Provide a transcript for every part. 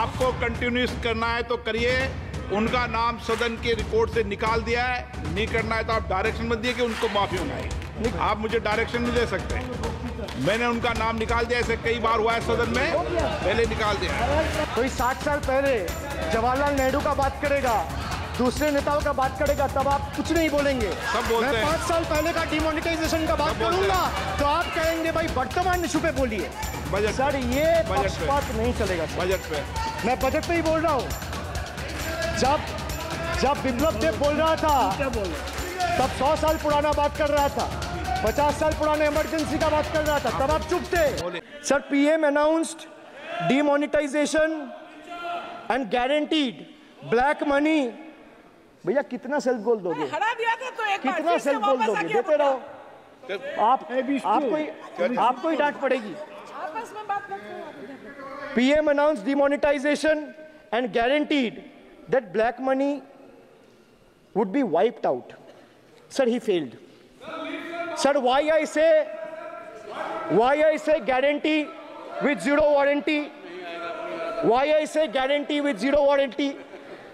आपको कंटिन्यूस करना है तो करिए। उनका नाम सदन के रिकॉर्ड से निकाल दिया है, नहीं करना है तो आप डायरेक्शन मत दिए कि उनको माफी होना। आप मुझे डायरेक्शन नहीं दे सकते। मैंने उनका नाम निकाल दिया, ऐसे कई बार हुआ है सदन में, पहले निकाल दिया। कोई 60 साल पहले जवाहरलाल नेहरू का बात करेगा, दूसरे नेताओं का बात करेगा, तब आप कुछ नहीं बोलेंगे। सब बोलते हैं। मैं 5 साल पहले का डिमोनेटाइजेशन का बात करूंगा तो आप कहेंगे भाई वर्तमान इशू पे बोलिए। बजट सर ये पक्षपात नहीं चलेगा। बजट पे मैं बजट पे ही बोल रहा हूँ। जब बिप्लब देव बोल रहा था तब 100 साल पुराना बात कर रहा था, 50 साल पुराने इमरजेंसी का बात कर रहा था, तब आप चुप थे। Sir PM announced demonetisation and guaranteed black money. भैया कितना सेल्फ गोल दोगे? हरा दिया था तो एक कितना सेल्फ गोल दोगे? देते रहो। आपको ही डांट पड़ेगी। आपस में बात करते हैं। PM announced demonetization and guaranteed that black money would be wiped out. Sir, he failed. Sir, why I say guarantee with zero warranty? Why I say guarantee with zero warranty?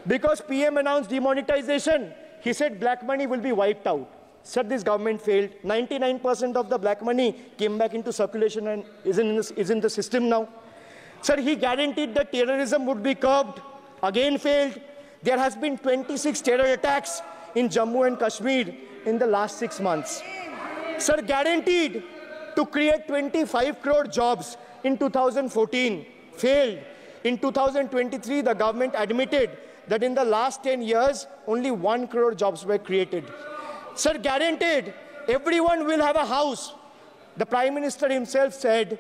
Because PM announced demonetization. He said black money will be wiped out. Sir, this government failed. 99% of the black money came back into circulation and is in the system now. Sir, he guaranteed that terrorism would be curbed. Again failed. There has been 26 terror attacks in Jammu and Kashmir in the last 6 months. Sir, guaranteed to create 25 crore jobs in 2014. Failed. In 2023, the government admitted that in the last 10 years, only 1 crore jobs were created. Sir, guaranteed everyone will have a house. The Prime Minister himself said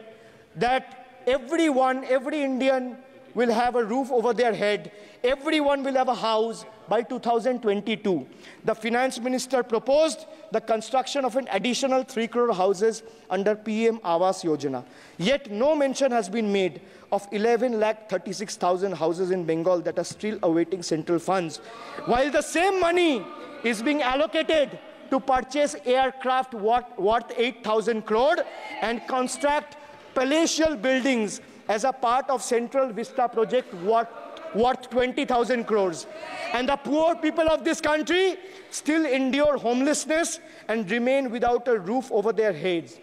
that every Indian will have a roof over their head. Everyone will have a house by 2022. The Finance Minister proposed the construction of an additional 3 crore houses under PM Awas Yojana. Yet no mention has been made of 11,36,000 houses in Bengal that are still awaiting central funds, while the same money is being allocated to purchase aircraft worth 8,000 crore and construct palatial buildings as a part of Central Vista project worth 20,000 crores. And the poor people of this country still endure homelessness and remain without a roof over their heads.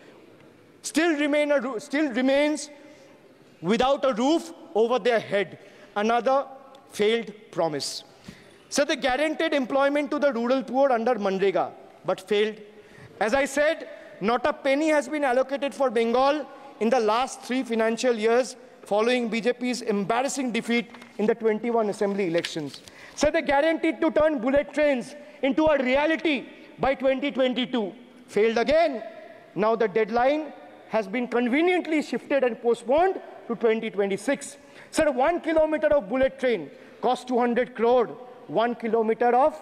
Still remains without a roof over their head. Another failed promise. So they guaranteed employment to the rural poor under Manrega, but failed. As I said, not a penny has been allocated for Bengal in the last 3 financial years following BJP's embarrassing defeat in the 21 assembly elections. So they guaranteed to turn bullet trains into a reality by 2022. Failed again. Now the deadline has been conveniently shifted and postponed to 2026. Sir, 1 kilometer of bullet train costs 200 crore. 1 kilometer of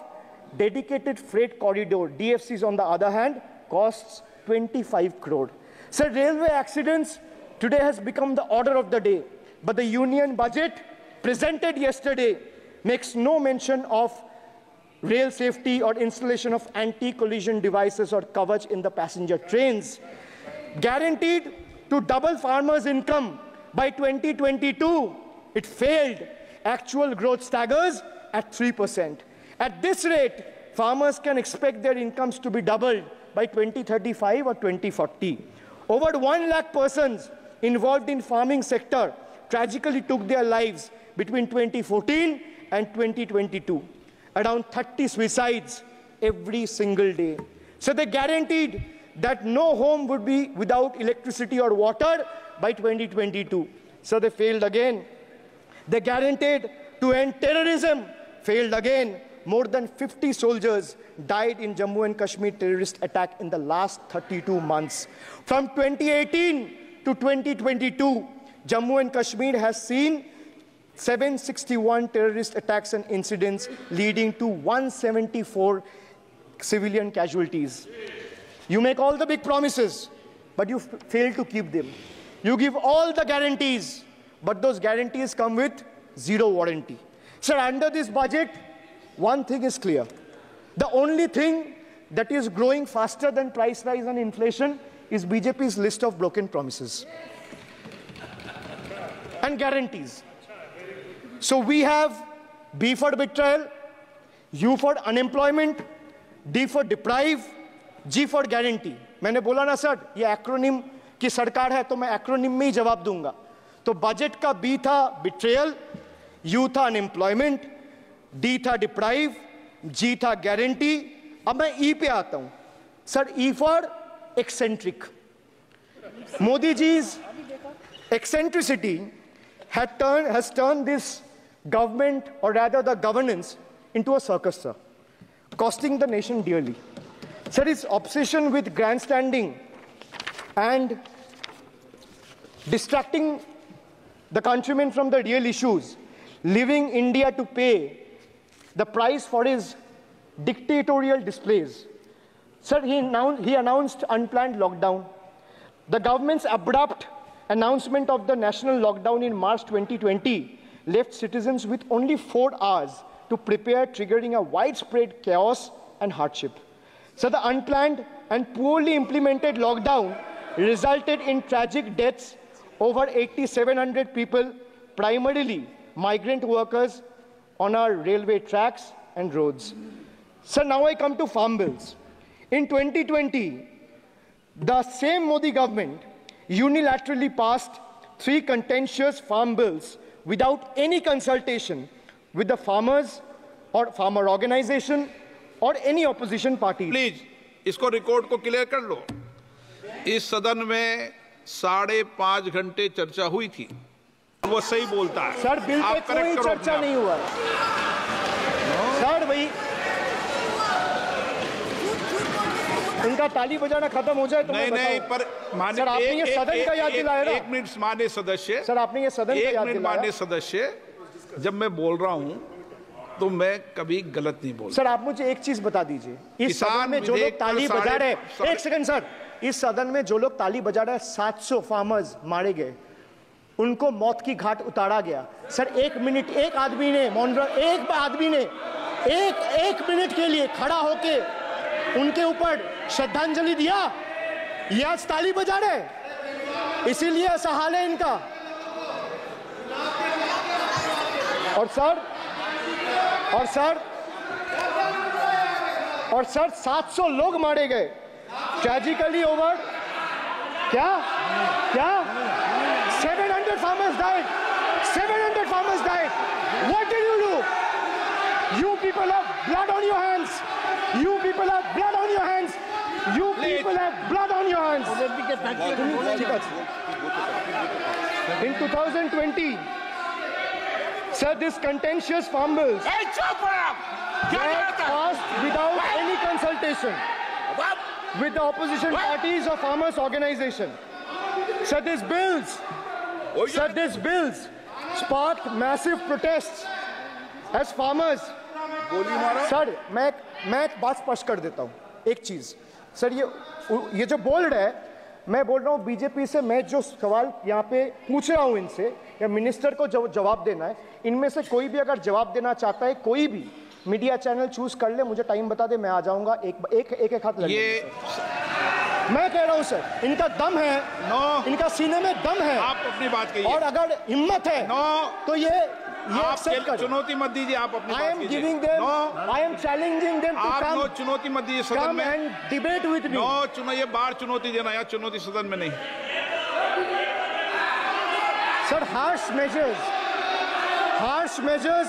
dedicated freight corridor, DFCs on the other hand, costs 25 crore. Sir, railway accidents today has become the order of the day. But the union budget presented yesterday makes no mention of rail safety or installation of anti-collision devices or coverage in the passenger trains. Guaranteed to double farmers' income by 2022. It failed. Actual growth staggers at 3%. At this rate, farmers can expect their incomes to be doubled by 2035 or 2040. Over 1 lakh persons involved in farming sector tragically took their lives between 2014 and 2022. Around 30 suicides every single day. So they guaranteed that no home would be without electricity or water by 2022. So they failed again. They guaranteed to end terrorism. Failed again. More than 50 soldiers died in Jammu and Kashmir terrorist attack in the last 32 months. From 2018 to 2022, Jammu and Kashmir has seen 761 terrorist attacks and incidents leading to 174 civilian casualties. You make all the big promises, but you fail to keep them. You give all the guarantees, but those guarantees come with zero warranty. Sir, under this budget, one thing is clear. The only thing that is growing faster than price rise and inflation is BJP's list of broken promises and guarantees. So we have B for betrayal, U for unemployment, D for deprive, G for guarantee. मैंने बोला ना sir, ये acronym की सरकार है तो मैं acronym में ही जवाब दूंगा. तो बजट का B था betrayal, U था unemployment, D था deprive, G था guarantee. अब मैं E पे आता हूं. Sir, E for eccentric. Modi ji's eccentricity has turned this government, or rather the governance, into a circus, sir, costing the nation dearly. Sir, his obsession with grandstanding and distracting the countrymen from the real issues, leaving India to pay the price for his dictatorial displays. Sir, he announced unplanned lockdown. The government's abrupt announcement of the national lockdown in March 2020 left citizens with only 4 hours to prepare, triggering a widespread chaos and hardship. So the unplanned and poorly implemented lockdown resulted in tragic deaths, over 8,700 people, primarily migrant workers, on our railway tracks and roads. So now I come to farm bills. In 2020, the same Modi government unilaterally passed 3 contentious farm bills without any consultation with the farmers or farmer organization or any opposition party. Please इसको record को clear कर लो. इस सदन में 5.5 घंटे चर्चा हुई थी. वो सही बोलता है. सर, बिल पे कोई चर्चा नहीं हुआ. सर, भाई इनका ताली बजाना खत्म हो जाए तो नहीं, पर माननीय सर, आपने ये सदन का याद दिलाया ना. 1 मिनट माननीय सदस्य. सर, आपने ये सदन का याद दिलाया. माननीय सदस्य, जब मैं बोल रहा हूं तो मैं कभी गलत नहीं बोलता. सर, आप मुझे एक चीज बता दीजिए. इस सदन में जो लोग ताली बजा रहे, एक सेकंड सर, इस सदन में जो लोग ताली बजा रहे, 700 फार्मर्स मारे गए, उनको मौत की घाट उतारा गया. सर, 1 मिनट एक आदमी ने एक मिनट के लिए खड़ा होके उनके ऊपर श्रद्धांजलि दिया. ये आज ताली बजा रहे, इसीलिए ऐसा हाल है इनका. और सर 700 लोग मारे गए. ट्रेजिकली ओवर क्या 700 farmers died. 700 farmers died. What did you do? You people have blood on your hands. You people have blood on your hands. You people have blood on your hands. In 2020, sir, this contentious farm bills were passed without any consultation with the opposition parties or farmers' organization. Sir, these bills sparked massive protests as farmers. Sir, मैं एक बात स्पष्ट कर देता हूं. एक चीज sir, ये जो बोल रहा है, मैं बोल रहा हूं बीजेपी से. मैं जो सवाल यहाँ पे पूछ रहा हूं इनसे, या मिनिस्टर को जवाब देना है, इनमें से कोई भी अगर जवाब देना चाहता है, कोई भी मीडिया चैनल चूज कर ले, मुझे टाइम बता दे, मैं आ जाऊंगा. एक हाथ लगे. मैं कह रहा हूं सर, इनका दम है. इनका सीने में दम है. आप अपनी बात कहिए. और अगर हिम्मत है तो ये आप चुनौती मत दीजिए. आप अपनी बात कीजिए. I am challenging them to come. चुनौती मत दीजिए सदन come में. and debate with me. ये बार चुनौती देना, या चुनौती सदन में नहीं. Sir, harsh measures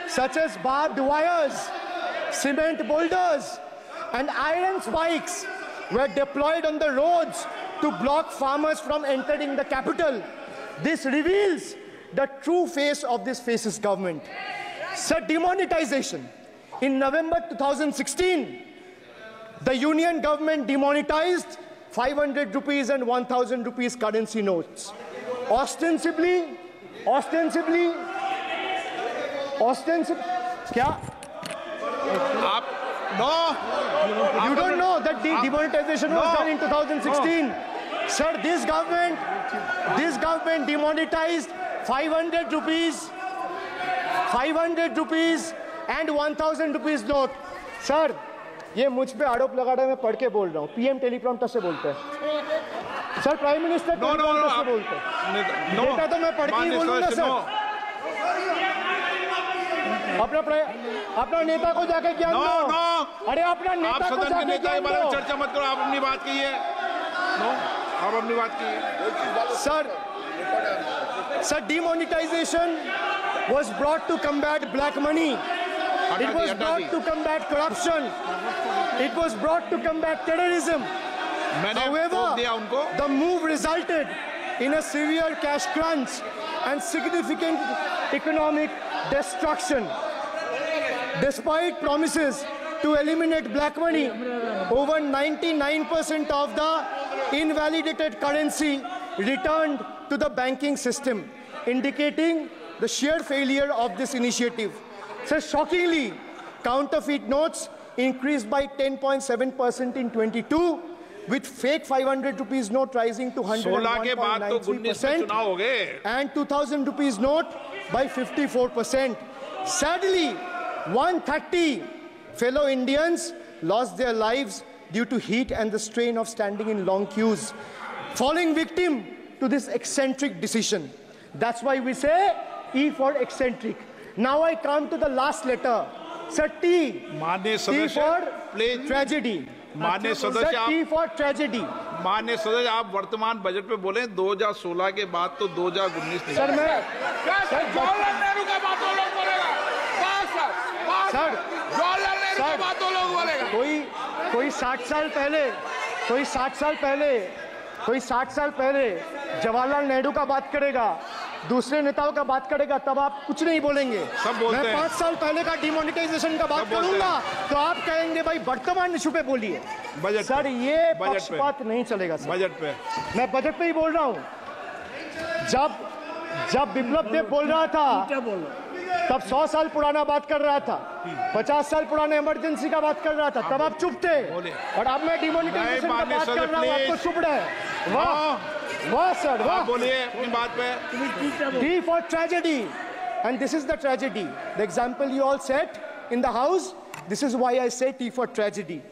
such as barbed wires, cement boulders, and iron spikes were deployed on the roads to block farmers from entering the capital. This reveals the true face of this fascist government. Sir, demonetization. In November 2016, the union government demonetized 500 rupees and 1,000 rupees currency notes. Ostensibly, क्या? You don't know that the demonetization was done in 2016. Sir, this government demonetized 500 rupees and 1,000 rupees note. Sir, ये मुझ पे आरोप लगा रहा है, मैं पढ़ के बोल रहा हूँ. पीएम टेलीप्रॉम्प्टर से बोलते हैं. सर, प्राइम मिनिस्टर टेलीप्रॉम्प्टर से बोलते हैं. बेटा तो मैं पढ़ के ही बोलूंगा सर. अपना नेता को जाके ज्ञान नो दो। नो, अरे अपना आप नेता को सदन के जाके नेता के ज्ञान बारे में दो। चर्चा मत करो, आप अपनी बात कीजिए। नो, आप अपनी बात कीजिए। Sir, demonetization was brought to combat black money. It was brought to combat corruption. It was brought to combat terrorism. मैंने However, दिया उनको। the move resulted in a severe cash crunch and significant economic destruction. Despite promises to eliminate black money, over 99% of the invalidated currency returned to the banking system, indicating the sheer failure of this initiative. So shockingly, counterfeit notes increased by 10.7% in 22, with fake 500 rupees note rising to 16 के बाद तो 19 में 101.93% चुनाव हो गए। and 2000 rupees note by 54%. Sadly, 130 fellow Indians lost their lives due to heat and the strain of standing in long queues, falling victim to this eccentric decision. That's why we say E for eccentric. Now I come to the last letter. Sir, T. माननीय T सदस्य, for please. tragedy. माननीय Sir, सदस्य, T for tragedy. माननीय सदस्य, आप वर्तमान budget पे बोले 2016 के बाद तो 2019 नहीं। सर मैं जवाहरलाल नेहरू का बात वो लोग बोलेगा। बस सर जवाहरलाल नेहरू का बात वो लोग बोलेगा। कोई 60 साल पहले जवाहरलाल नेहरू का बात करेगा, दूसरे नेताओं का बात करेगा, तब आप कुछ नहीं बोलेंगे। सब बोलते मैं हैं। 5 साल पहले का डिमोनेटाइजेशन का बात सब बोलते करूंगा तो आप कहेंगे भाई वर्तमान इशू पे बोलिए। बजट सर पे। ये बजट पे। पक्षपात नहीं चलेगा सर। बजट पे। मैं बजट पे ही बोल रहा हूँ। जब बिप्लब देव बोल रहा था तब 100 साल पुराना बात कर रहा था, 50 साल पुराने इमरजेंसी का बात कर रहा था, तब आप चुप थे। और अब मैं डिमोनेटाइजेशन का बात कर रहा हूँ, आपको चुप रहे। वाह सर, वाह। आप बोलिए अपनी बात पे। T for tragedy, and this is the tragedy. The example you all set in the house, this is why I say T for tragedy.